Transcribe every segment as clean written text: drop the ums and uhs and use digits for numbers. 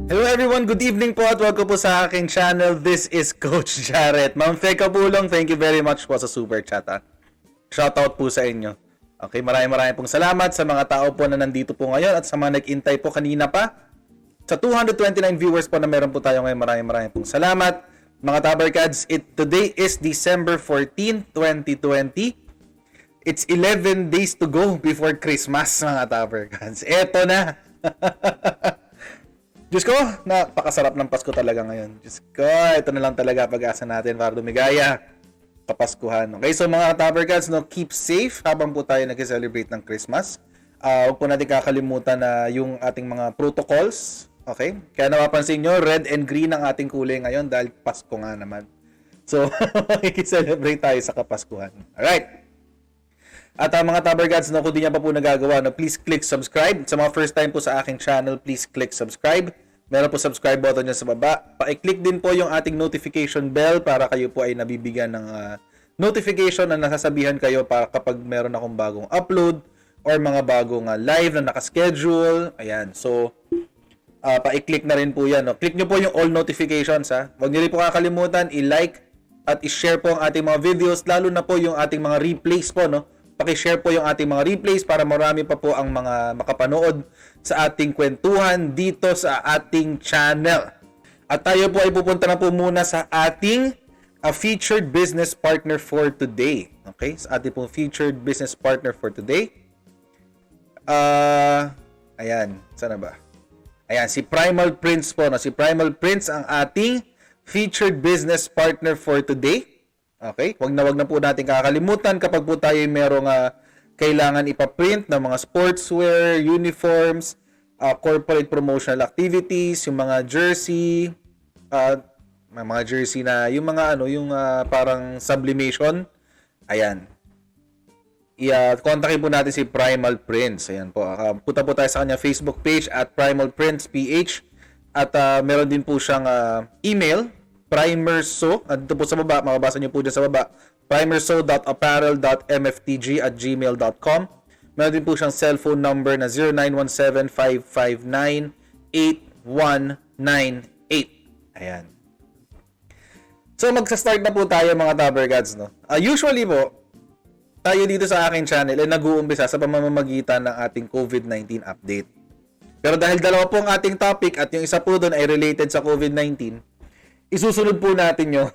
Hello everyone, good evening po at welcome po sa aking channel. This is Coach Jarrett. Ma'am Feka Pulong, thank you very much po sa super chat. Shoutout po sa inyo. Okay, maraming pong salamat sa mga tao po na nandito po ngayon at sa mga nag-intay po kanina pa. Sa 229 viewers po na meron po tayo ngayon, maraming pong salamat. Mga Tabarkads, today is December 14, 2020. It's 11 days to go before Christmas, mga Tabarkads. Eto na! Diyos ko, napakasarap ng Pasko talaga ngayon. Diyos ko, ito na lang talaga pag-asa natin para lumigaya kapaskuhan. Okay, so mga Tabarkads, keep safe habang po tayo nag-celebrate ng Christmas. Huwag po natin kakalimutan na yung ating mga protocols. Okay? Kaya napapansin nyo, red and green ang ating kulay ngayon dahil Pasko nga naman. So, i-celebrate tayo sa kapaskuhan. Alright. At mga Tabarkads, kung di niya pa po nagagawa, please click subscribe. Sa mga first time po sa aking channel, please click subscribe. Meron po subscribe button dyan sa baba. Pa-click din po yung ating notification bell para kayo po ay nabibigyan ng notification na nasasabihan kayo para kapag meron akong bagong upload or mga bagong live na nakaschedule. Ayan, so pa-click na rin po yan. Click nyo po yung all notifications. Huwag nyo rin po kakalimutan, i-like at i-share po ang ating mga videos, lalo na po yung ating mga replays po, Paki-share po yung ating mga replays para marami pa po ang mga makapanood sa ating kwentuhan dito sa ating channel. At tayo po ay pupunta na po muna sa ating featured business partner for today. Okay? Sa ating pong featured business partner for today. Ayan. Sana ba? Ayan, si Primal Prince po. Si Primal Prince ang ating featured business partner for today. Okay? Wag na po natin kakalimutan kapag po tayo merong kailangan ipaprint ng mga sportswear, uniforms, corporate promotional activities, yung mga jersey, mga jersey na yung mga yung parang sublimation. Ayan. Kontakin po natin si Primal Prince. Ayan po. Punta po tayo sa kanya Facebook page at Primal Prince PH at meron din po siyang email primerso, at dito po sa baba, makabasa nyo po dyan sa baba, primerso.apparel.mftg@gmail.com. Meron din po siyang cellphone number na 0917-559-8198. Ayan. So, magsa-start na po tayo mga Tabarkads, usually po, tayo dito sa aking channel ay nag-uumpisa sa pamamagitan ng ating COVID-19 update. Pero dahil dalawa po ang ating topic at yung isa po doon ay related sa COVID-19, isusunod po natin yung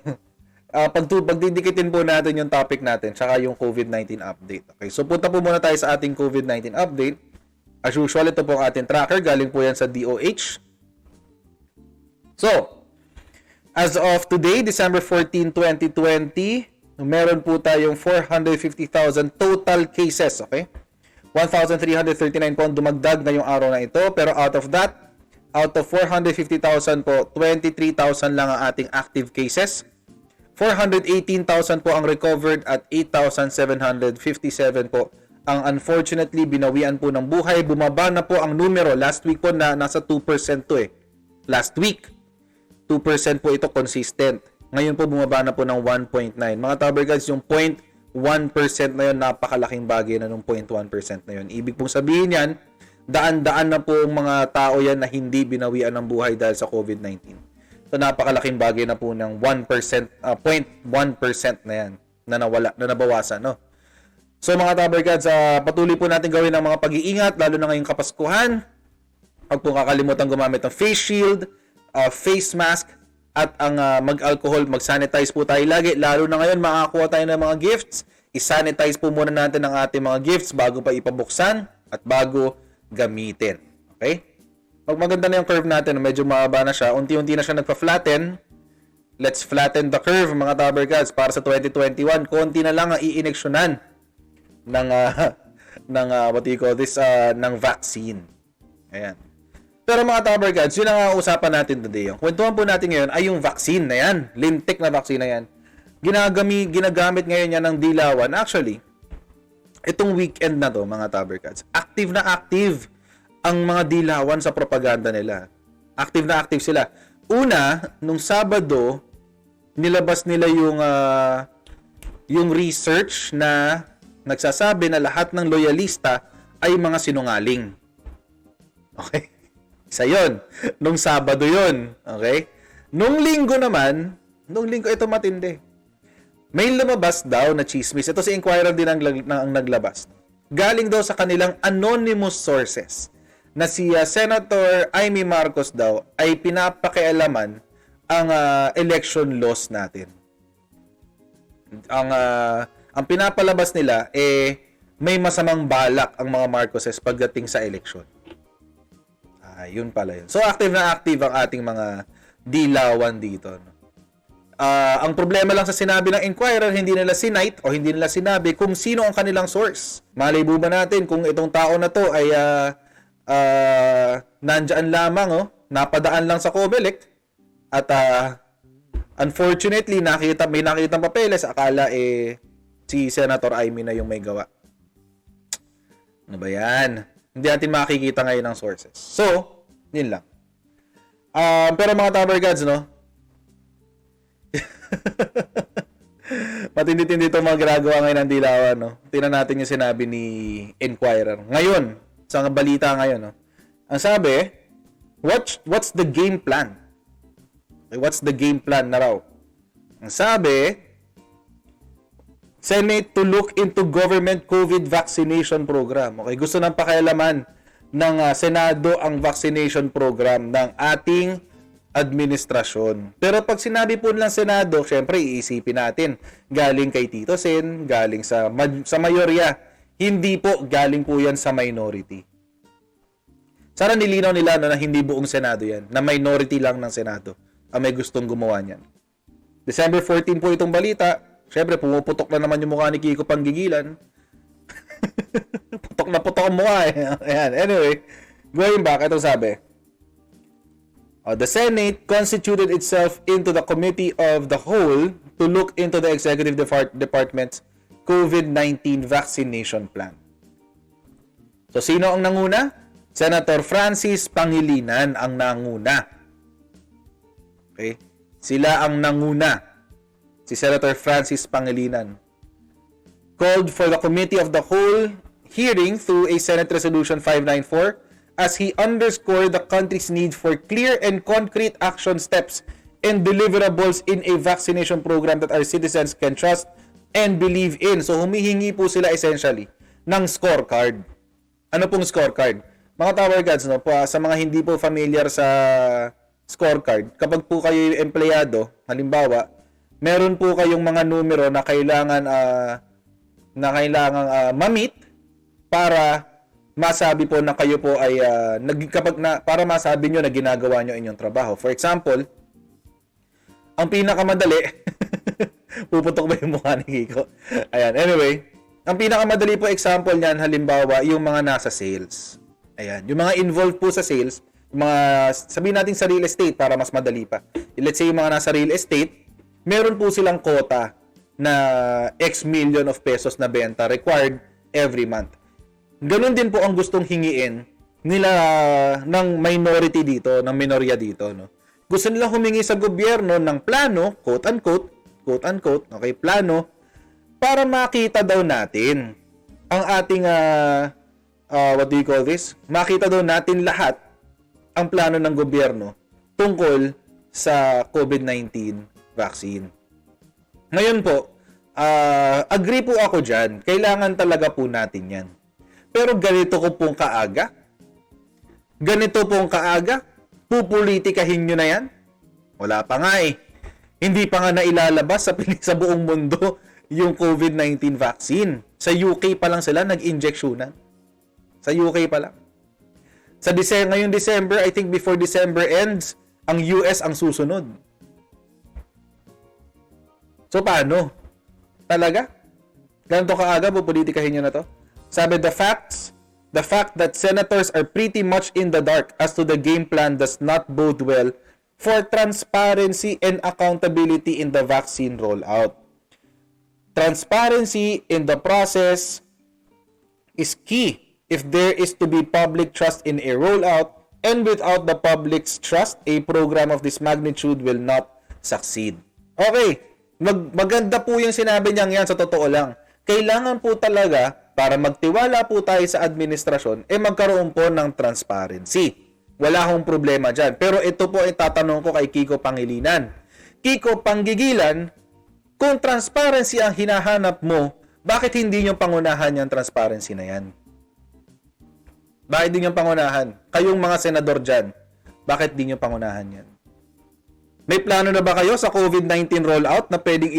pagdidikitin po natin yung topic natin tsaka yung COVID-19 update. Okay, so punta po muna tayo sa ating COVID-19 update. As usual, ito po ang ating tracker. Galing po yan sa DOH. So, as of today, December 14, 2020, meron po tayong 450,000 total cases. Okay? 1,339 po ang dumagdag ngayong araw na ito. Pero out of 450,000 po, 23,000 lang ang ating active cases. 418,000 po ang recovered at 8,757 po ang unfortunately binawian po ng buhay. Bumaba na po ang numero. Last week po na nasa 2% to Last week, 2% po ito consistent. Ngayon po bumaba na po ng 1.9. Mga Tabarkads, yung 0.1% na yun, napakalaking bagay na ng 0.1% na yun. Ibig pong sabihin yan, daan-daan na po ang mga tao yan na hindi binawian ng buhay dahil sa COVID-19. So, napakalaking bagay na po ng 1%, 0.1% na yan na nawala, na nabawasan, So, mga Tabarkads, patuloy po natin gawin ang mga pag-iingat, lalo na ngayong Kapaskuhan. Huwag po kakalimutan gumamit ng face shield, face mask, at ang mag-alcohol, mag-sanitize po tayo lagi. Lalo na ngayon, makakuha tayo ng mga gifts. I-sanitize po muna natin ang ating mga gifts bago pa ipabuksan at bago gamitin. Okay? Pag maganda na yung curve natin, medyo mahaba na siya, unti-unti na siya nagpa-flatten. Let's flatten the curve, mga Tabarkads, para sa 2021. Konti na lang ang iineksyonan ng what do you call this, ng vaccine. Ayan. Pero mga Tabarkads, yun ang usapan natin today. Yung kwentuhan po natin ngayon ay yung vaccine na yan. Lintik na vaccine na yan. Ginagamit ngayon yan ng dilawan. Actually, itong weekend na to, mga Tabarkads, active na active ang mga dilawan sa propaganda nila. Active na active sila. Una, nung Sabado, nilabas nila yung research na nagsasabi na lahat ng loyalista ay mga sinungaling. Okay? Isa yun. Nung Sabado yun. Okay? Nung Linggo naman, ito matindi. May lumabas daw na chismis. Ito si Inquirer din ang naglabas. Galing daw sa kanilang anonymous sources na si Senator Amy Marcos daw ay pinapakialaman ang election laws natin. Ang pinapalabas nila may masamang balak ang mga Marcoses pagdating sa election. Yun pala yun. So, active na active ang ating mga dilawan dito. No? Ang problema lang sa sinabi ng Inquirer, hindi nila sinight o hindi nila sinabi kung sino ang kanilang source. Malay ba natin kung itong tao na to ay nandyan lamang, napadaan lang sa COMELEC at unfortunately, may nakitang papeles, akala si Senator Amy na yung may gawa. Ano ba yan? Hindi natin makikita ngayon ang sources. So, yun lang. Pero mga Tower Gods, no? Matindi-tindi ito mga ginagawa ngayon ng dilawan, no? Tingnan natin yung sinabi ni Inquirer. Ngayon, sa balita ngayon, no? Ang sabi, what's the game plan? Okay, what's the game plan na raw? Ang sabi, Senate to look into government COVID vaccination program. Okay, gusto nang pakialaman ng Senado ang vaccination program ng ating administrasyon. Pero pag sinabi po ng Senado, syempre iisipin natin, galing kay Tito Sen, galing sa mayorya. Hindi po, galing po yan sa minority. Sana nilinaw nila na hindi buong Senado yan, na minority lang ng Senado ang may gustong gumawa niyan. December 14 po itong balita. Siyempre, pumuputok na naman yung mukha ni Kiko Panggigilan. Putok na putok ang mukha Ayan. Anyway, going back, ito sabi. The Senate constituted itself into the Committee of the Whole to look into the Executive Department's COVID-19 vaccination plan. So, sino ang nanguna? Senator Francis Pangilinan ang nanguna. Okay? Sila ang nanguna. Si Senator Francis Pangilinan called for the Committee of the Whole hearing through a Senate Resolution 594 as he underscored the country's need for clear and concrete action steps and deliverables in a vaccination program that our citizens can trust and believe in. So humihingi po sila essentially ng scorecard. Ano pong scorecard? Mga Tower Gods, no, sa mga hindi po familiar sa scorecard, kapag po kayo empleyado, halimbawa, meron po kayong mga numero na kailangan ma-meet para masabi po na kayo po ay para masabi nyo na ginagawa nyo inyong trabaho. For example, ang pinakamadali puputok ba yung mukha ni Kiko? Ayan, anyway, ang pinakamadali po example niyan, halimbawa, yung mga nasa sales. Ayan, yung mga involved po sa sales, mga sabihin natin sa real estate para mas madali pa. Let's say yung mga nasa real estate, meron po silang quota na X million of pesos na benta required every month. Ganun din po ang gustong hingiin nila ng minority dito, ng minorya dito, no. Gusto nila humingi sa gobyerno ng plano, quote unquote, okay, plano para makita daw natin ang ating what do you call this? Makita daw natin lahat ang plano ng gobyerno tungkol sa COVID-19 vaccine. Ngayon po, agree po ako dyan. Kailangan talaga po natin yan. Pero ganito pong kaaga, pupolitikahin nyo na yan? Wala pa nga eh. Hindi pa nga nailalabas sa buong mundo yung COVID-19 vaccine. Sa UK pa lang sila nag-injectionan. Sa UK pa lang. Ngayong December, I think before December ends, ang US ang susunod. So, paano? Talaga? Ganito kaaga, pupolitikahin nyo na to? Sabi, the fact that senators are pretty much in the dark as to the game plan does not bode well for transparency and accountability in the vaccine rollout. Transparency in the process is key if there is to be public trust in a rollout, and without the public's trust, a program of this magnitude will not succeed. Okay. Maganda po yung sinabi niyang yan, sa totoo lang. Kailangan po talaga, para magtiwala po tayo sa administrasyon, magkaroon po ng transparency. Wala akong problema dyan. Pero ito po ay tatanong ko kay Kiko Pangilinan. Kiko Panggigilan, kung transparency ang hinahanap mo, bakit hindi nyo pangunahan yung transparency na yan? Bakit di nyo pangunahan? Kayong mga senador dyan, bakit di nyo pangunahan yan? May plano na ba kayo sa COVID-19 rollout na pwedeng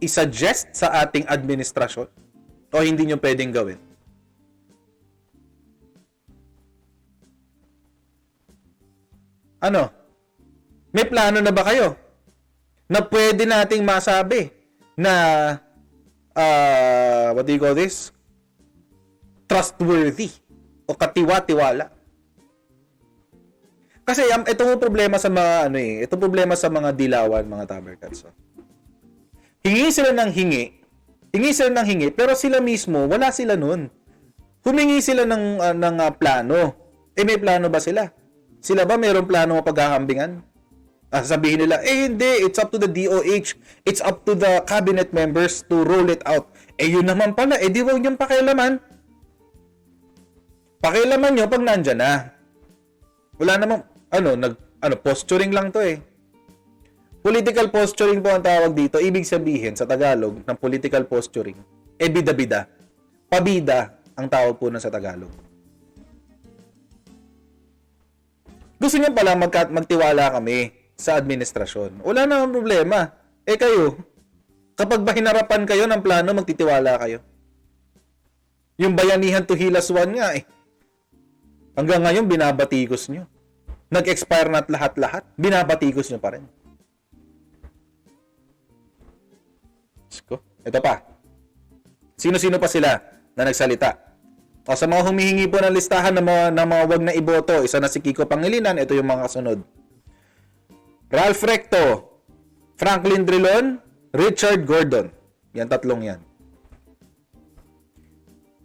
i-suggest sa ating administrasyon? O hindi nyo pwedeng gawin? Ano? May plano na ba kayo na pwede nating masabi na what do you call this? Trustworthy o katiwa-tiwala. Kasi ito mo problema sa mga ito problema sa mga dilawan, mga Tabercats. Hingi sila ng hingi, pero sila mismo wala sila nun. Humingi sila ng plano. May plano ba sila? Sila ba mayroong plano mapaghahambingan? Sabihin nila, hindi, it's up to the DOH, it's up to the cabinet members to roll it out. Yun naman pala, di huwag niyong pakialaman. Pakialaman nyo pag nandyan na. Wala namang, posturing lang to eh. Political posturing po ang tawag dito. Ibig sabihin sa Tagalog ng political posturing, bida-bida. Pabida ang tawag po nun sa Tagalog. Gusto niyo pala magtiwala kami sa administrasyon. Wala namang problema. Kayo, kapag ba hinarapan kayo ng plano, magtitiwala kayo. Yung Bayanihan to Hilas 1 nga eh. Hanggang ngayon, binabatikos nyo. Nag-expire na lahat-lahat, binabatikos nyo pa rin. Ito pa. Sino-sino pa sila na nagsalita? O sa mga humihingi po ng listahan ng mga wag na iboto, isa na si Kiko Pangilinan, ito yung mga kasunod. Ralph Recto, Franklin Drilon, Richard Gordon. Yan tatlong yan.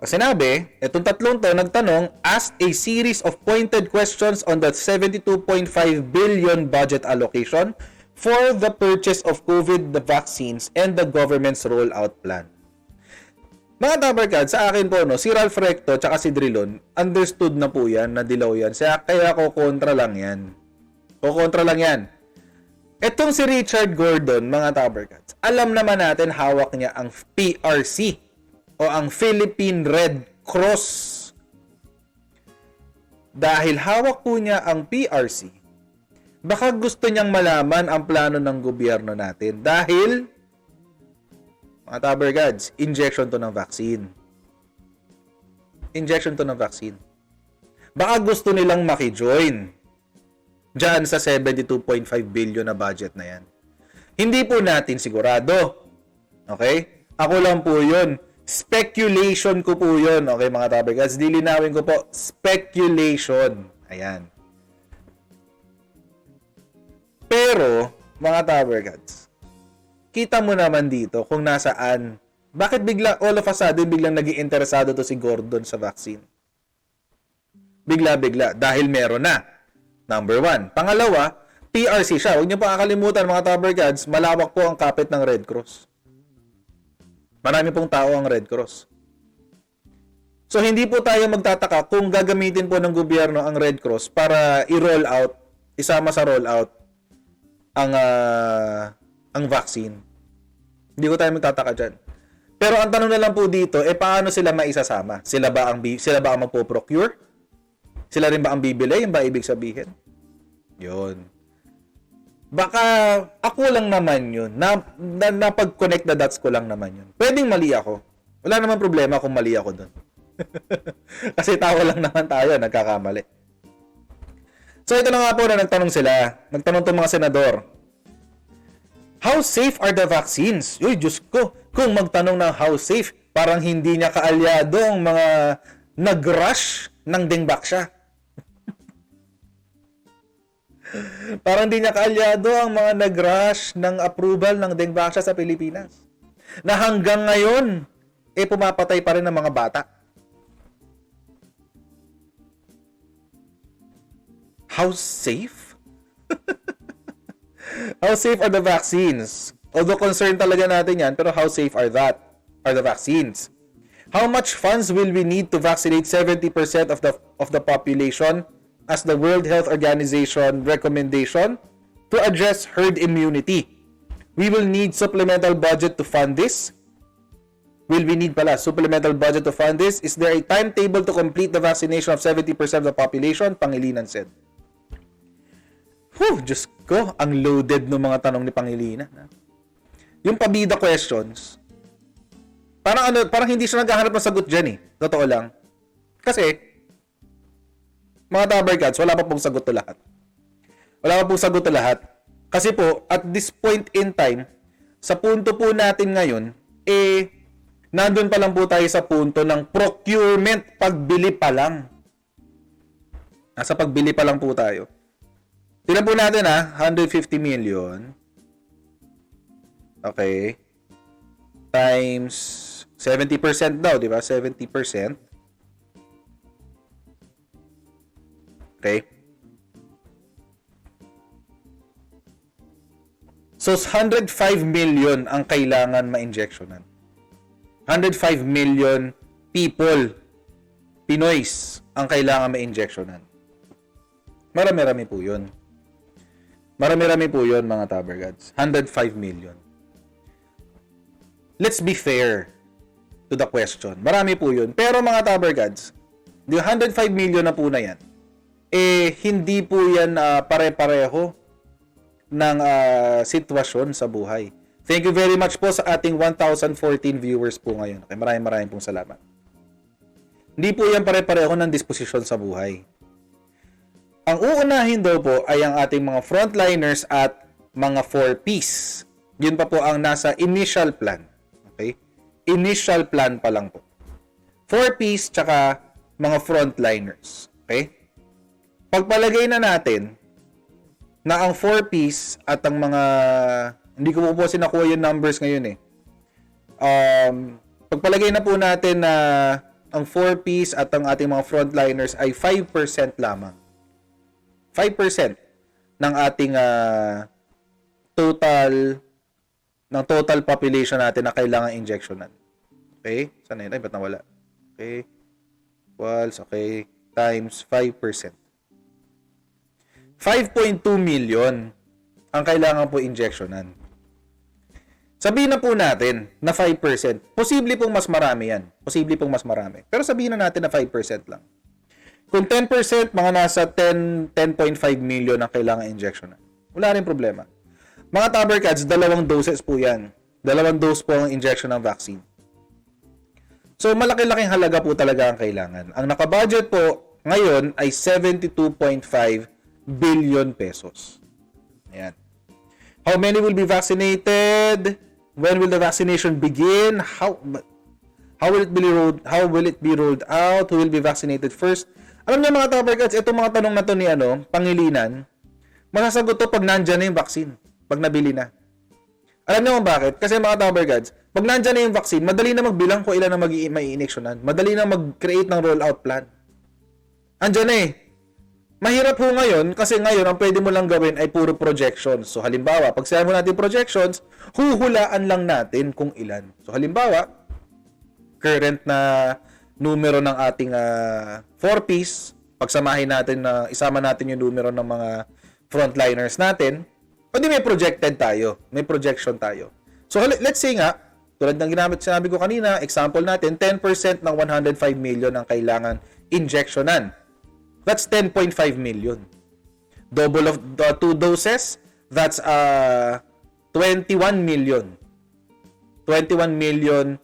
Ang sinabi, itong tatlong to nagtanong, asked a series of pointed questions on the 72.5 billion budget allocation for the purchase of COVID vaccines and the government's rollout plan. Mga Tabercats, sa akin po, si Ralph Recto tsaka si Drilon, understood na po yan, na dilaw yan. Kaya kukontra lang yan. Kukontra lang yan. Etong si Richard Gordon, mga Tabercats, alam naman natin hawak niya ang PRC o ang Philippine Red Cross. Dahil hawak po niya ang PRC, baka gusto niyang malaman ang plano ng gobyerno natin. Dahil mga Tabercats, injection to ng vaccine. Injection to ng vaccine. Baka gusto nilang makijoin dyan sa 72.5 billion na budget na yan. Hindi po natin sigurado. Okay? Ako lang po yun. Speculation ko po yun. Okay, mga Tabercats? Dilinawin ko po. Speculation. Ayan. Pero, mga Tabercats, kita mo naman dito kung nasaan. Bakit bigla, all of a sudden, biglang naging interesado to si Gordon sa vaccine? Bigla-bigla. Dahil meron na. Number 1. Pangalawa, PRC siya. Huwag niyo pa kakalimutan, mga Tabercats, malawak po ang kapit ng Red Cross. Marami pong tao ang Red Cross. So, hindi po tayo magtataka kung gagamitin po ng gobyerno ang Red Cross para i-roll out, isama sa roll out ang vaccine. Hindi ko tayo magtataka dyan. Pero ang tanong na lang po dito, paano sila maisasama? Sila ba ang magpo-procure? Sila rin ba ang bibili? Yung ba ibig sabihin? Yun. Baka ako lang naman yun. Napag-connect the dots ko lang naman yun. Pwedeng mali ako. Wala naman problema kung mali ako dun. Kasi tao lang naman tayo, nagkakamali. So ito na nga po na nagtanong sila. Nagtanong itong mga senador. How safe are the vaccines? Uy, Diyos ko. Kung magtanong ng how safe, parang hindi niya kaalyado ang mga nag-rush ng Dengbaksya. Parang hindi niya kaalyado ang mga nag-rush ng approval ng Dengbaksya sa Pilipinas. Na hanggang ngayon, pumapatay pa rin ng mga bata. How safe? How safe are the vaccines? Although concerned talaga natin yan, pero how safe are the vaccines? How much funds will we need to vaccinate 70% of the population as the World Health Organization recommendation to address herd immunity. We will need supplemental budget to fund this. Will we need pala supplemental budget to fund this? Is there a timetable to complete the vaccination of 70% of the population? Pangilinan said. Diyos ko, ang loaded ng mga tanong ni Pangilinan. Yung pabida questions, parang hindi siya naghahanap ng sagot dyan eh. Totoo lang. Kasi, mga Tabarcats, wala pa pong sagot to lahat. Wala pa pong sagot to lahat. Kasi po, at this point in time, sa punto po natin ngayon, nandun pa lang po tayo sa punto ng procurement, pagbili pa lang. Nasa pagbili pa lang po tayo. Tignan po natin 150 million. Okay. Times 70% daw, di ba? 70%. Okay. So, 105 million ang kailangan ma-injectionan. 105 million people, Pinoys, ang kailangan ma-injectionan. Marami-rami po yun. Marami-rami po yun, mga Tabarcads. 105 million. Let's be fair to the question. Marami po yun. Pero mga Tabarcads, yung 105 million na po na yan, hindi po yan pare-pareho ng sitwasyon sa buhay. Thank you very much po sa ating 1,014 viewers po ngayon. Okay, maraming pong salamat. Hindi po yan pare-pareho ng disposisyon sa buhay. Ang uunahin daw po ay ang ating mga frontliners at mga 4Ps. Yun pa po ang nasa initial plan. Okay? Initial plan pa lang po. 4Ps tsaka mga frontliners. Okay? Pagpalagay na natin na ang 4Ps at ang mga... Hindi ko po sinakuha yung numbers ngayon eh. Pagpalagay na po natin na ang 4Ps at ang ating mga frontliners ay 5% lamang. 5% ng ating total population natin na kailangan injectionan. Okay? Sana yun? Ay, ba't nawala? Okay. Equals, okay. Times 5%. 5.2 million ang kailangan po injectionan. Sabihin na po natin na 5%. Posible pong mas marami yan. Posible pong mas marami. Pero sabihin na natin na 5% lang. Kung 10%, mga nasa 10.5 million ang kailangan injection na. Wala rin problema. Mga Tabarcads, 2 doses po yan. 2 dose po ang injection ng vaccine. So, malaki-laking halaga po talaga ang kailangan. Ang nakabudget po ngayon ay 72.5 billion pesos. Ayan. How many will be vaccinated? When will the vaccination begin? How will it be rolled out? Who will be vaccinated first? Alam niyo mga Tabarcads, itong mga tanong na to ni Pangilinan, masasagot to pag nandyan na yung vaccine, pag nabili na. Alam niyo kung bakit? Kasi mga Tabarcads, pag nandyan na yung vaccine, madali na magbilang kung ilan na mai-injectionan. Madali na mag-create ng rollout plan. Andyan na eh. Mahirap po ngayon kasi ngayon ang pwede mo lang gawin ay puro projections. So halimbawa, pag sabi mo natin projections, huhulaan lang natin kung ilan. So halimbawa, current na numero ng ating 4Ps, pagsamahin natin na isama natin yung numero ng mga frontliners natin, o di may projected tayo, may projection tayo. So let's say nga, tulad ng sinabi ko kanina, example natin, 10% ng 105 million ang kailangan injectionan. That's 10.5 million. Double of 2 doses, that's 21 million. 21 million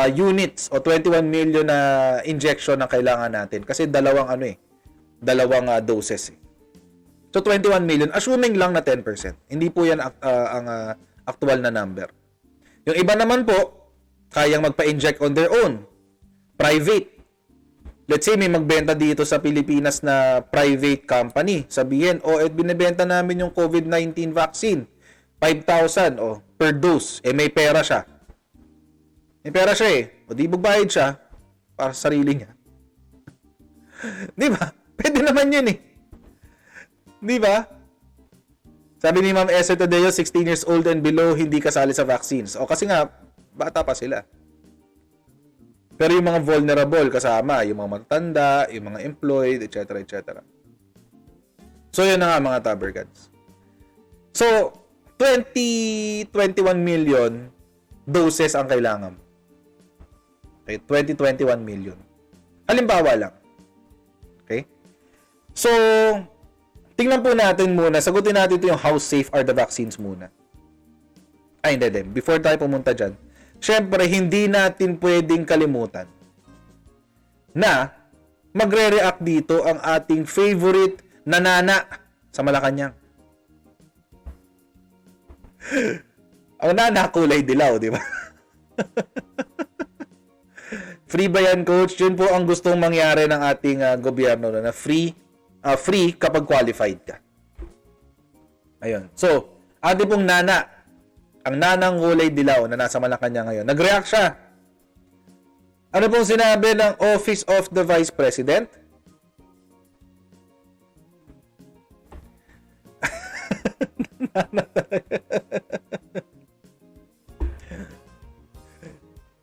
units o 21 million na injection na kailangan natin kasi dalawang doses eh. So 21 million assuming lang na 10%. Hindi po 'yan ang actual na number. Yung iba naman po kayang magpa-inject on their own. Private. Let's say may magbenta dito sa Pilipinas na private company. Sabihin, binebenta namin yung COVID-19 vaccine. 5,000 per dose. May pera siya. May pera siya eh. O di magbayad siya para sa sarili niya. Di ba? Pwede naman yun eh. Di ba? Sabi ni Ma'am Esther Tadeo, 16 years old and below, hindi kasali sa vaccines. Kasi nga, bata pa sila. Pero yung mga vulnerable kasama, yung mga matatanda, yung mga employed, etc. etc. So, yun na nga mga Tabergans. So, 21 million doses ang kailangan. Okay, 21 million. Halimbawa lang. Okay? So, tingnan po natin muna, sagutin natin ito yung how safe are the vaccines muna. Ay, hindi. Before tayo pumunta dyan, syempre, hindi natin pwedeng kalimutan na magre-react dito ang ating favorite na nana sa Malacanang. Ang nana, kulay dilaw, di ba? Free ba yan, coach? Yun po ang gustong mangyari ng ating gobyerno na free kapag qualified ka. Ayun. So, ating pong nana, ang nanang kulay dilaw na nasa Malacanang ngayon, nag-react siya. Ano pong sinabi ng Office of the Vice President?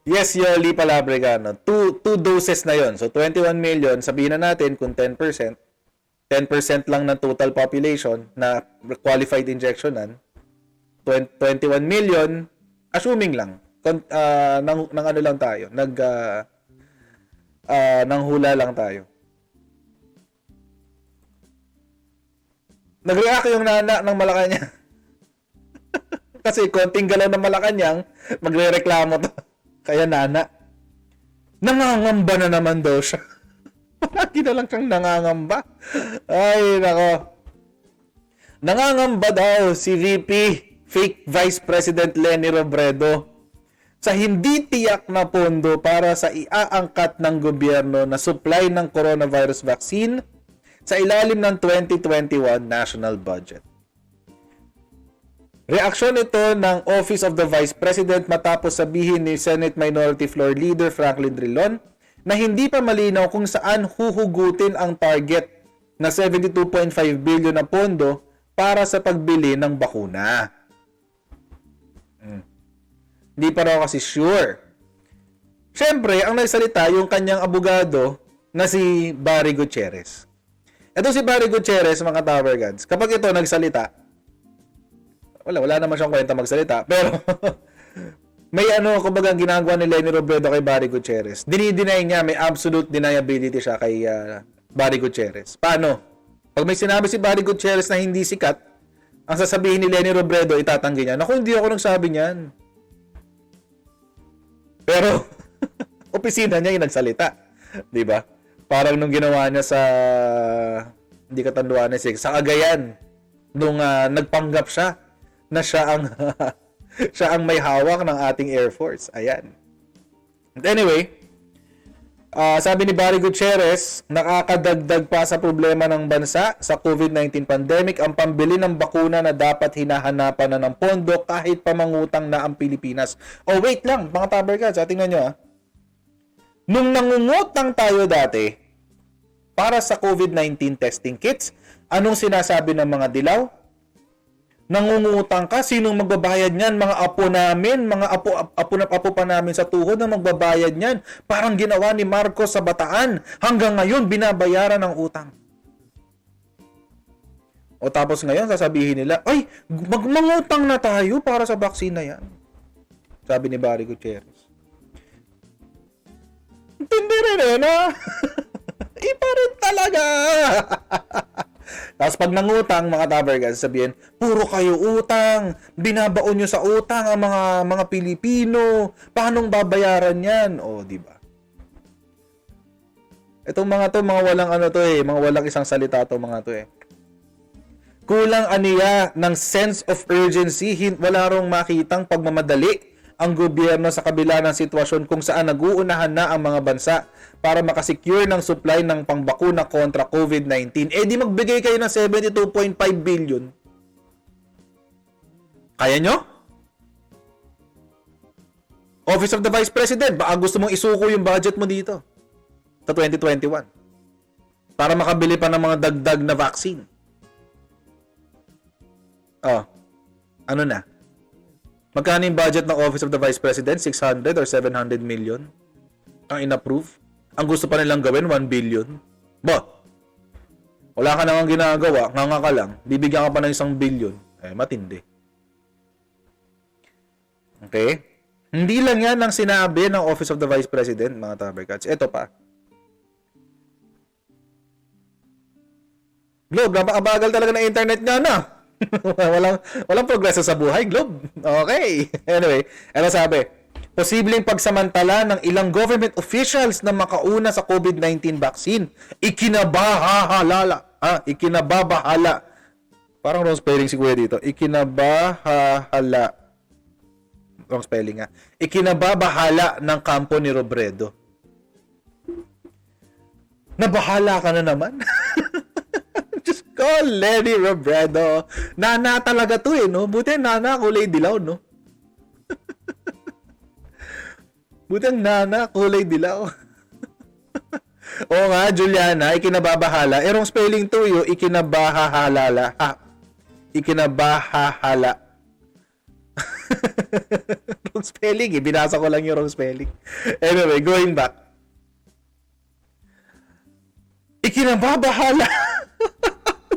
Yes, Yoli Palabregano. Two doses na yon. So, 21 million, sabihin na natin kung 10%, 10% lang ng total population na qualified injectionan, 21 million, assuming lang, ng ano lang tayo, nang hula lang tayo. Nag-react yung nana ng Malacanang. Kasi konting galaw ng Malacanang, magre-reklamo to. Kaya nana, nangangamba na naman daw siya. Palagi na lang kang nangangamba. Ay, nako. Nangangamba daw si VP, fake Vice President Leni Robredo, sa hindi tiyak na pondo para sa iaangkat ng gobyerno na supply ng coronavirus vaccine sa ilalim ng 2021 national budget. Reaksyon ito ng Office of the Vice President matapos sabihin ni Senate Minority Floor Leader Franklin Drilon na hindi pa malinaw kung saan huhugutin ang target na 72.5 billion na pondo para sa pagbili ng bakuna. Hindi pa raw kasi sure. Siyempre, ang nagsalita yung kanyang abogado na si Barry Gutierrez. Ito si Barry Gutierrez, mga Tower Gods, kapag ito nagsalita, wala naman siyang kwenta magsalita, pero may kumbaga ginagawa ni Leni Robredo kay Barry Gutierrez. Dinideny niya, may absolute deniability siya kay Barry Gutierrez. Paano? Pag may sinabi si Barry Gutierrez na hindi sikat, ang sasabihin ni Leni Robredo, itatanggi niya, naku, hindi ako nagsabi niyan. Pero, opisina niya yung nagsalita. Diba? Parang nung ginawa niya sa, hindi katanduan na sa Cagayan, nung nagpanggap siya, na siya ang may hawak ng ating Air Force. Ayan. And anyway, sabi ni Barry Gutierrez, nakakadagdag pa sa problema ng bansa sa COVID-19 pandemic ang pambili ng bakuna na dapat hinahanapan na ng pondo kahit pa mangutang na ang Pilipinas. Oh, wait lang, mga Tabergans, tingnan nyo Nung nangungutang tayo dati para sa COVID-19 testing kits, anong sinasabi ng mga dilaw? Nangungutang ka, sinong magbabayad niyan? Mga apo namin, mga apo pa namin sa tuhod na magbabayad niyan. Parang ginawa ni Marcos sa Bataan. Hanggang ngayon, binabayaran ng utang. O tapos ngayon, sasabihin nila, ay, mangutang na tayo para sa vaccine na yan. Sabi ni Barry Gutierrez. Hindi rin Iba rin talaga. Tapos pag nangutang, mga Tabergans, sabihin, puro kayo utang, binabaon nyo sa utang ang mga Pilipino, paanong babayaran yan? O, di ba? Itong mga to, mga walang mga walang isang salita to, mga to Kulang aniya ng sense of urgency, wala rong makitang pagmamadali ang gobyerno sa kabila ng sitwasyon kung saan nag-uunahan na ang mga bansa para makasecure ng supply ng pangbakuna kontra COVID-19. Di magbigay kayo ng 72.5 billion. Kaya nyo? Office of the Vice President, baka gusto mong isuko yung budget mo dito sa 2021 para makabili pa ng mga dagdag na vaccine. Ano na? Magkano yung budget ng Office of the Vice President? 600 or 700 million? Ang in-approve? Ang gusto pa nilang gawin, 1 billion? Wala Wala ka nang ginagawa, nganga ka lang, bibigyan ka pa ng 1 billion. Matindi. Okay? Hindi lang yan ang sinabi ng Office of the Vice President, mga Tabercats. Ito pa. Globe, napakabagal talaga ng internet nga na. walang progreso sa buhay, Globe. Okay. Anyway, ano sabi? Posibleng pagsamantala ng ilang government officials na makauna sa COVID-19 vaccine. Ikinababahala. Parang wrong spelling si Kuya dito. Ikinabahala. Wrong spelling nga. Ikinababahala ng kampo ni Robredo. Nabahala ka na naman. Just call Lenny Robredo. Nana talaga to no? Buti nana kulay dilaw, no? Buti ang nana kulay dilaw. Oo nga, Juliana, ikinababahala. Wrong spelling to yo, ikinabahahalala. Ikinabahahala. Wrong spelling binasa ko lang yung wrong spelling. Anyway, going back. Ikinababahala.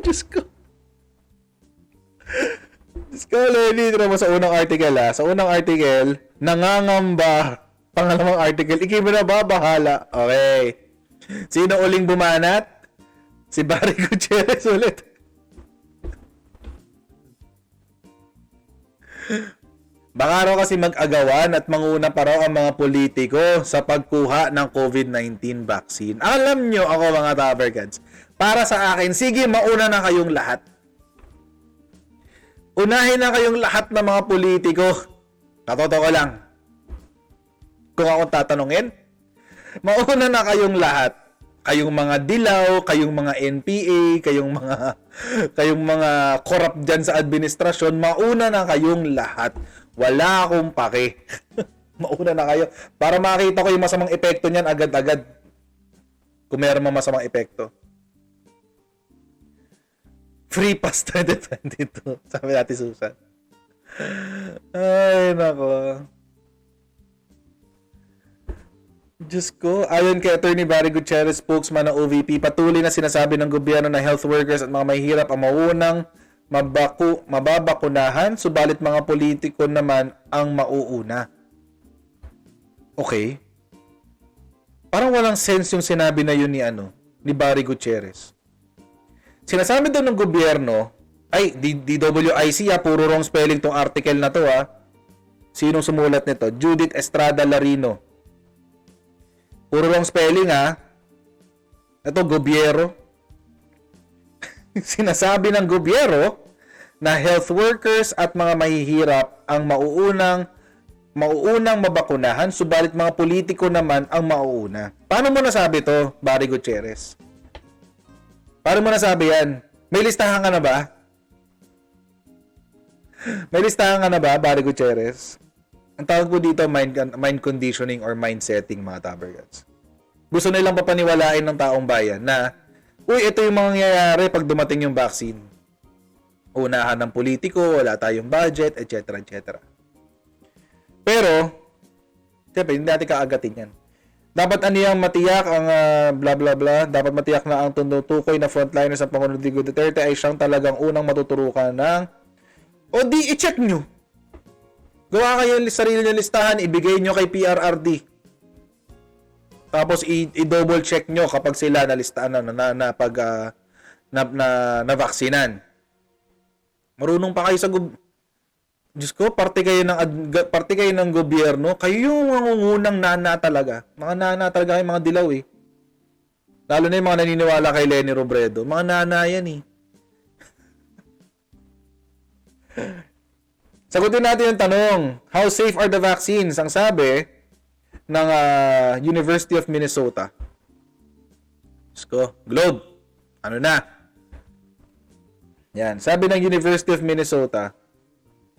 Diyos ko, Lenny, ito naman sa unang article Sa unang article, nangangamba. Pangalawang article, ikinababahala. Okay. Sino uling bumanat? Si Barry Gutierrez ulit. Baka raw kasi mag-agawan at manguna pa raw ang mga politiko sa pagkuha ng COVID-19 vaccine. Alam nyo ako, mga Tabercats, para sa akin, sige, mauna na kayong lahat. Unahin na kayong lahat ng mga politiko. Katotoo lang. Kung akong tatanungin, mauna na kayong lahat. Kayong mga dilaw, kayong mga NPA, kayong mga corrupt dyan sa administrasyon, mauna na kayong lahat. Wala akong pake. Mauna na kayo. Para makita ko yung masamang epekto niyan agad-agad. Kung meron mga masamang epekto. Free pass 2022. Sabi natin Susan. Ay, nako. Diyos ko, ayon kay Attorney Barry Gutierrez, spokesman ng OVP, patuloy na sinasabi ng gobyerno na health workers at mga mahihirap ang maunang mababakunahan, subalit mga politiko naman ang mauuna. Okay. Parang walang sense yung sinabi na yun ni Barry Gutierrez. Sinasabi doon ng gobyerno, ay, DWIC puro wrong spelling tong article na to Sinong sumulat nito? Judith Estrada Larino. Puro wrong spelling Ito, gobyero. Sinasabi ng gobyero na health workers at mga mahihirap ang mauunang mabakunahan, subalit mga politiko naman ang mauuna. Paano mo nasabi to, Barry Gutierrez? Paano mo nasabi yan? May listahan ka na ba? May listahan ka na ba, Barry Gutierrez? Ang tawag po dito, mind conditioning or mind setting, mga Tabercats. Gusto nilang papaniwalain ng taong bayan na, uy, ito yung mangyayari pag dumating yung vaccine. Unahan ng politiko, wala tayong budget, etc. etc. Pero, siyempre, hindi natin kaagatin yan. Dapat aniyang matiyak ang blah blah blah, dapat matiyak na ang tutukoy na frontliners ng Pangulong Duterte ay siyang talagang unang matuturukan ng o di i-check nyo. Gawa kayo yung sarili nyo listahan, ibigay nyo kay PRRD. Tapos i-double check nyo kapag sila nalistahan na vaksinan. Marunong pa kayo sa Diyos ko, parte kayo ng gobyerno, kayo yung mangungunang nana talaga. Mga nana talaga kayo, mga dilaw Lalo na yung mga naniniwala kay Lenny Robredo. Mga nana yan Sagutin natin yung tanong, how safe are the vaccines? Ang sabi ng University of Minnesota. Diyos ko, Globe. Ano na? Yan. Sabi ng University of Minnesota,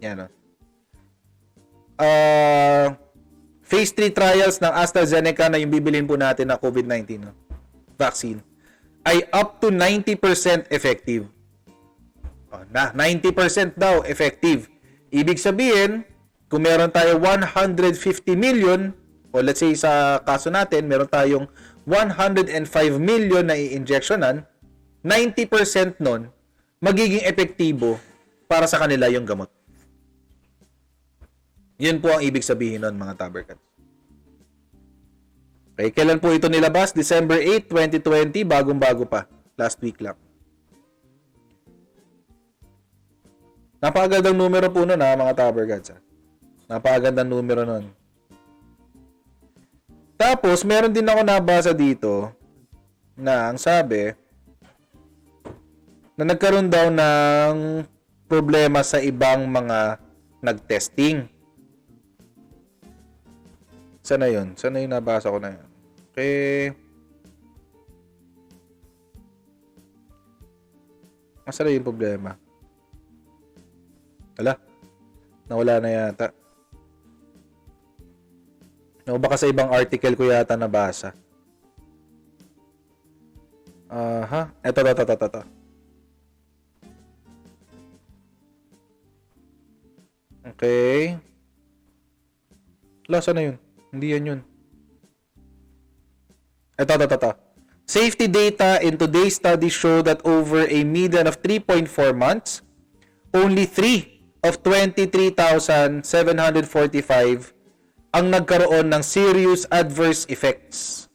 yan phase 3 trials ng AstraZeneca na yung bibilin po natin na COVID-19 vaccine ay up to 90% effective. Na 90% daw effective. Ibig sabihin, kung meron tayo 150 million, o let's say sa kaso natin, meron tayong 105 million na i-injectionan, 90% nun, magiging epektibo para sa kanila yung gamot. Yun po ang ibig sabihin nun, mga Tabercats. Okay, kailan po ito nilabas? December 8, 2020, bagong-bago pa. Last week lang. Napakagandang numero po nun, mga Tabercats. Napakagandang numero nun. Tapos, meron din ako nabasa dito na ang sabi na nagkaroon daw ng problema sa ibang mga nag-testing. Sana yun? Sana yung nabasa ko na yun? Okay. Masala yung problema. Wala. Nawala na yata. No, baka sa ibang article ko yata nabasa. Ito. Okay. Lasa na yun. Hindi yan yun. Ito. Safety data in today's study show that over a median of 3.4 months, only 3 of 23,745 ang nagkaroon ng serious adverse effects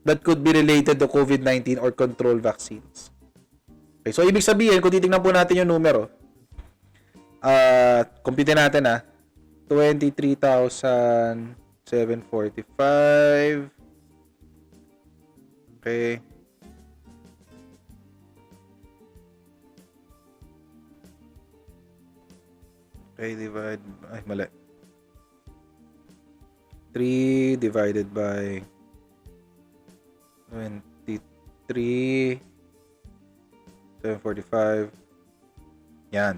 that could be related to COVID-19 or control vaccines. Okay, so ibig sabihin, kung titingnan po natin yung numero, compute natin 23,745. Okay. Okay, divide. Ay, mali. 3 divided by 23 745. Yan.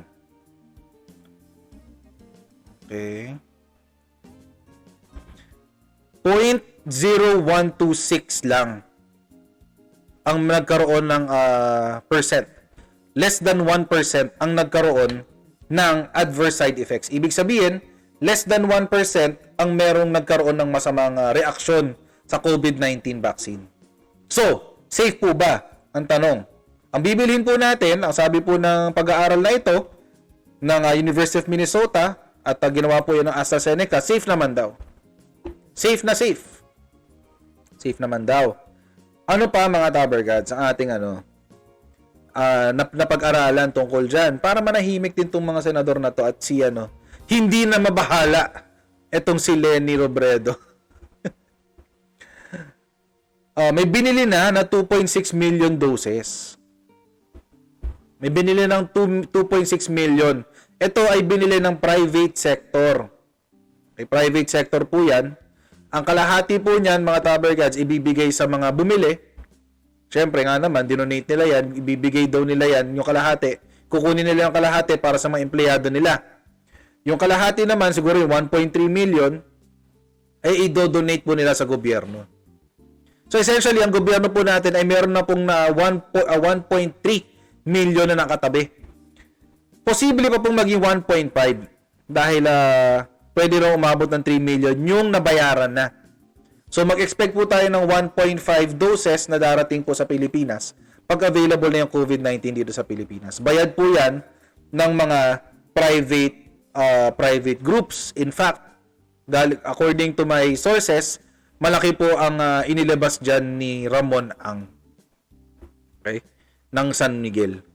Okay. 0.0126 lang ang nagkaroon ng percent. Less than 1% ang nagkaroon ng adverse side effects. Ibig sabihin, less than 1% ang merong nagkaroon ng masamang reaksyon sa COVID-19 vaccine. So, safe po ba? Ang tanong. Ang bibilhin po natin, ang sabi po ng pag-aaral na ito ng University of Minnesota at ginawa po yun ng AstraZeneca, safe naman daw. Safe na safe. Safe naman daw. Ano pa mga Tabercats ang ating napag-aralan tungkol dyan para manahimik din tong mga senador na to at si hindi na mabahala etong si Leni Robredo. May binili na 2.6 million doses. May binili ng 2.6 million. Ito ay binili ng private sector. May private sector po yan. Ang kalahati po niyan, mga Tabercats, ibibigay sa mga bumili. Siyempre nga naman, dinonate nila yan. Ibibigay daw nila yan, yung kalahati. Kukunin nila yung kalahati para sa mga empleyado nila. Yung kalahati naman, siguro yung 1.3 million, ay i-donate po nila sa gobyerno. So essentially, ang gobyerno po natin ay meron na pong 1.3 million na nakatabi. Posible pa pong maging 1.5 dahil pwede raw umabot ng 3 million yung nabayaran na. So mag-expect po tayo ng 1.5 doses na darating po sa Pilipinas pag available na yung COVID-19 dito sa Pilipinas. Bayad po yan ng mga private groups. In fact, according to my sources, malaki po ang inilabas dyan ni Ramon Ang. Okay? Ng San Miguel.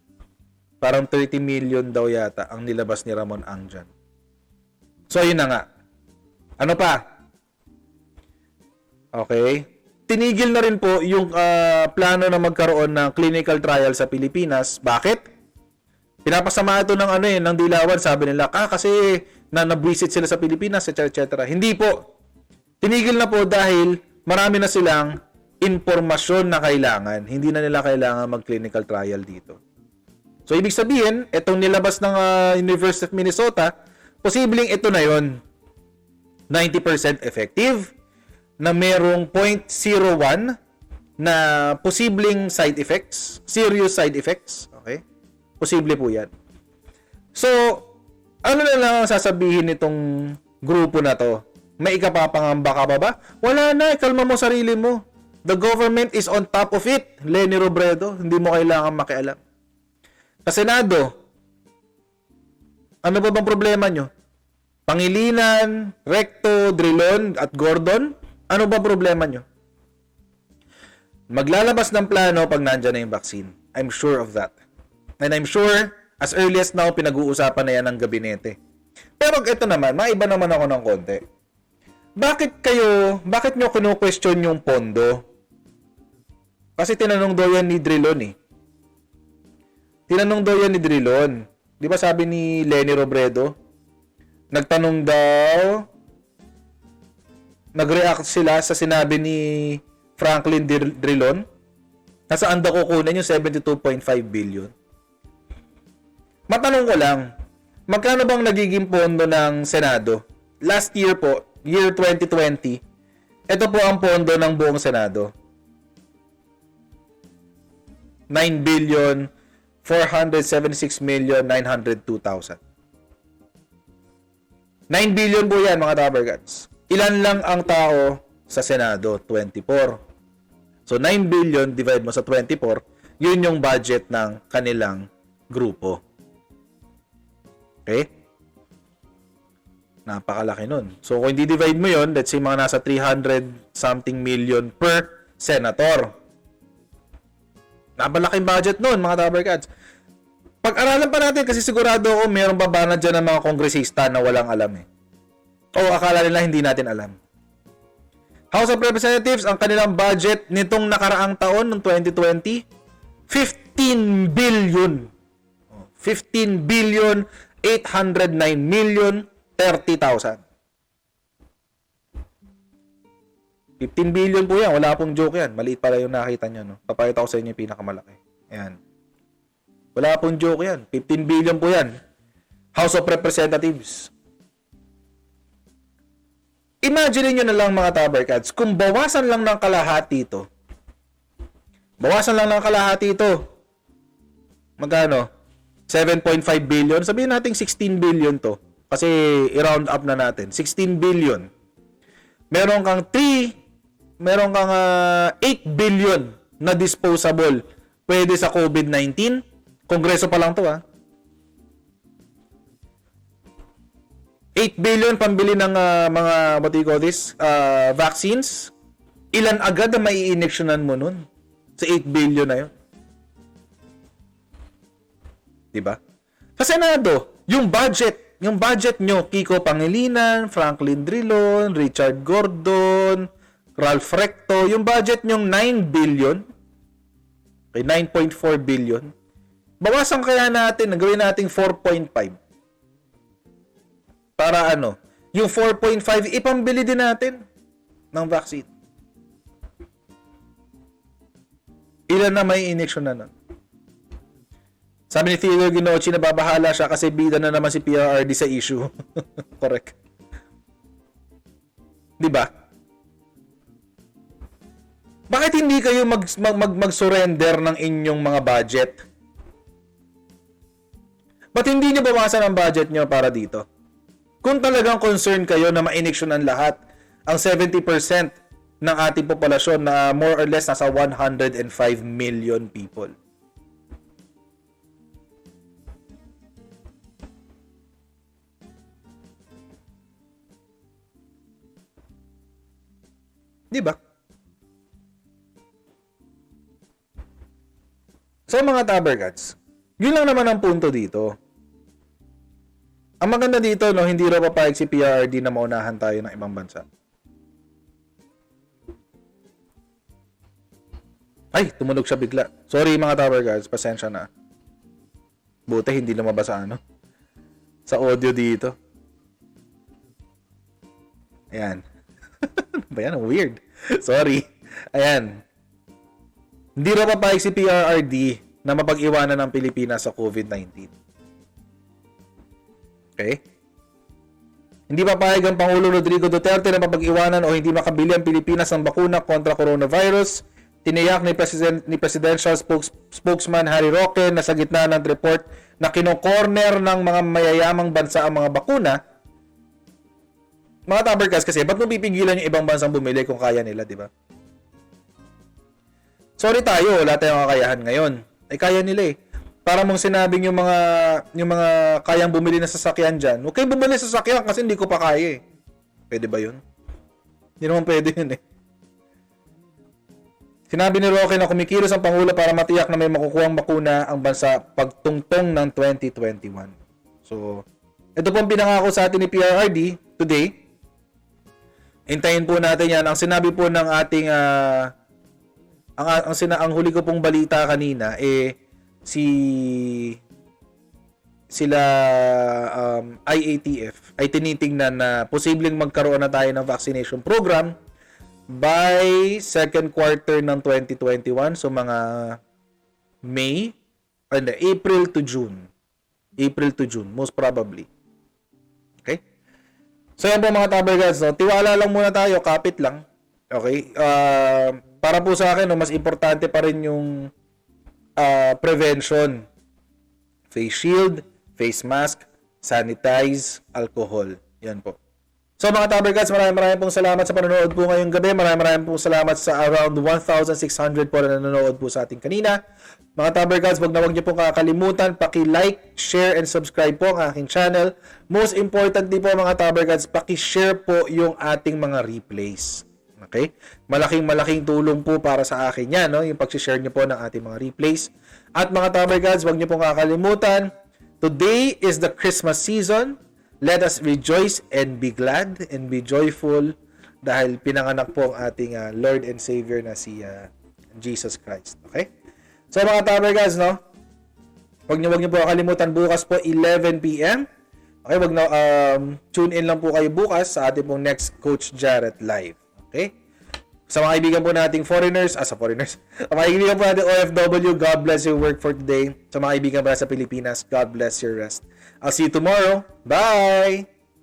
Parang 30 million daw yata ang nilabas ni Ramon Ang dyan. So, yun na nga. Ano pa? Okay. Tinigil na rin po yung plano na magkaroon ng clinical trial sa Pilipinas. Bakit? Pinapasama ito ng ng dilawan. Sabi nila, kasi nabwisit sila sa Pilipinas, etc. Hindi po. Tinigil na po dahil marami na silang impormasyon na kailangan. Hindi na nila kailangan mag-clinical trial dito. So, ibig sabihin, itong nilabas ng University of Minnesota, posibleng ito na yon 90% effective na merong 0.01 na posibleng side effects, serious side effects. Okay? Posible po yan. So, ano na lang ang sasabihin nitong grupo na to? May ikapapangamba ka ba? Wala na, ikalma mo sarili mo. The government is on top of it. Leni Robredo, hindi mo kailangan makialam. Sa Senado, ano ba bang problema nyo? Pangilinan, Recto, Drilon, at Gordon, ano ba problema nyo? Maglalabas ng plano pag nandyan na yung vaccine. I'm sure of that. And I'm sure, as early as now, pinag-uusapan na yan ng gabinete. Pero ito naman, maiba naman ako ng konti. Bakit nyo kinu-question yung pondo? Kasi tinanong daw yan ni Drilon eh. Tinanong daw yan ni Drilon. Di ba sabi ni Leni Robredo? Nagtanong daw, nag-react sila sa sinabi ni Franklin Drilon. Nasaan daw kukunin yung 72.5 billion? Matanong ko lang, magkano bang nagiging pondo ng Senado? Last year po, year 2020, ito po ang pondo ng buong Senado. 9,476,902,000. 9 billion po yan, mga Tabergats. Ilan lang ang tao sa Senado? 24. So, 9 billion divide mo sa 24, yun yung budget ng kanilang grupo. Okay? Napakalaki nun. So, kung hindi divide mo yun, let's say mga nasa 300 something million per senator. Napalaking budget nun, mga Tabergats. Pag-aralan pa natin kasi sigurado ako mayroong babana dyan ng mga kongresista na walang alam eh. O akala nila hindi natin alam. House of Representatives, ang kanilang budget nitong nakaraang taon, ng 2020, 15 billion. 15 billion, 809 million, 30,000. 15 billion po yan. Wala pong joke yan. Maliit pala yung nakita nyo. No? Papakita ko sa inyo yung pinakamalaki. Ayan. Wala pong joke yan. 15 billion po yan. House of Representatives. Imagine nyo na lang mga Tabercats, kung bawasan lang ng kalahati ito. Bawasan lang ng kalahati ito. Magkano? 7.5 billion. Sabihin natin 16 billion to. Kasi i-round up na natin. 16 billion. Meron kang 8 billion na disposable pwede sa COVID-19. Kongreso pa lang to 8 billion pambili ng mga what do you call this? Vaccines. Ilan agad na mai-injectionan mo nun? Sa 8 billion na yun. Diba? Sa Senado, yung budget nyo, Kiko Pangilinan, Franklin Drilon, Richard Gordon, Ralph Recto, yung budget nyong 9 billion, okay, 9.4 billion, bawasan kaya natin, gawin natin 4.5. Para ano, yung 4.5, ipambili din natin ng vaccine. Ilan na may injection na nun? Sabi ni Theo Ginochi na babahala siya kasi bida na naman si PRRD sa issue. Correct. Diba? Bakit hindi kayo mag-surrender ng inyong mga budget? Ba't hindi nyo bawasan ang budget nyo para dito? Kung talagang concern kayo na ma-injeksyonan lahat, ang 70% ng ating populasyon na more or less nasa 105 million people. Diba? So mga Tabergats, yun lang naman ang punto dito. Ang maganda dito, no, hindi raw papayag si PRRD na maunahan tayo ng ibang bansa. Ay, tumunog siya bigla. Sorry mga Tabergats, pasensya na. Buti hindi lumabas sa ano. Sa audio dito. Ayan. Ba yan? Weird. Sorry. Ayan. Hindi raw papayag si PRRD na mapag-iwanan ng Pilipinas sa COVID-19. Okay? Hindi papayag ang Pangulo Rodrigo Duterte na mapag-iwanan o hindi makabili ang Pilipinas ng bakuna kontra coronavirus. Tiniyak ni Presidential Spokesman Harry Roque na sa gitna ng report na kino-corner ng mga mayayamang bansa ang mga bakuna. Mga Tabercats kasi, ba't mo pipigilan yung ibang bansang bumili kung kaya nila, di ba? Sorry tayo, wala tayong kakayahan ngayon. Ay kaya nila eh. Para mong sinabing yung mga kayang bumili ng sasakyan diyan. Huwag kayong bumili ng sasakyan kasi hindi ko pa kaya eh. Pwede ba 'yun? Hindi naman pwede 'yun eh. Sinabi ni Roque na kumikilos ang Pangulo para matiyak na may makukuhang bakuna ang bansa pagtungtong ng 2021. So, ito pong pinangako sa atin ni PRRD today. Hintayin po natin yan. Ang sinabi po ng ating ang huli ko pong balita kanina sila IATF ay tinitingnan na posibleng magkaroon na tayo ng vaccination program by second quarter ng 2021. So mga April to June. April to June, most probably. Okay? So yan po mga Tabergats, no? Tiwala lang muna tayo, kapit lang. Okay? Para po sa akin, no, mas importante pa rin yung prevention. Face shield, face mask, sanitize, alcohol. Yan po. So mga Tabergats, maraming pong salamat sa panonood po ngayong gabi. Maraming pong salamat sa around 1,600 po na nanonood po sa ating kanina. Mga Tabergats, wag niyo pong kakalimutan, paki-like, share, and subscribe po ang aking channel. Most importantly po mga Tabergats, paki-share po yung ating mga replays. Okay? Malaking tulong po para sa akin yan, no? Yung pag-share niyo po ng ating mga replays. At mga Tabergats, wag niyo pong kakalimutan, today is the Christmas season. Let us rejoice and be glad and be joyful dahil pinanganak po ang ating Lord and Savior na si Jesus Christ. Okay? So mga Tabergats, no? Huwag niyo po kalimutan, bukas po 11 p.m. Okay, tune in lang po kayo bukas sa ating pong next Coach Jarrett Live. Okay? Sa mga kaibigan po nating foreigners, sa mga kaibigan po nating OFW, God bless your work for today. Sa mga kaibigan po sa Pilipinas, God bless your rest. I'll see you tomorrow. Bye!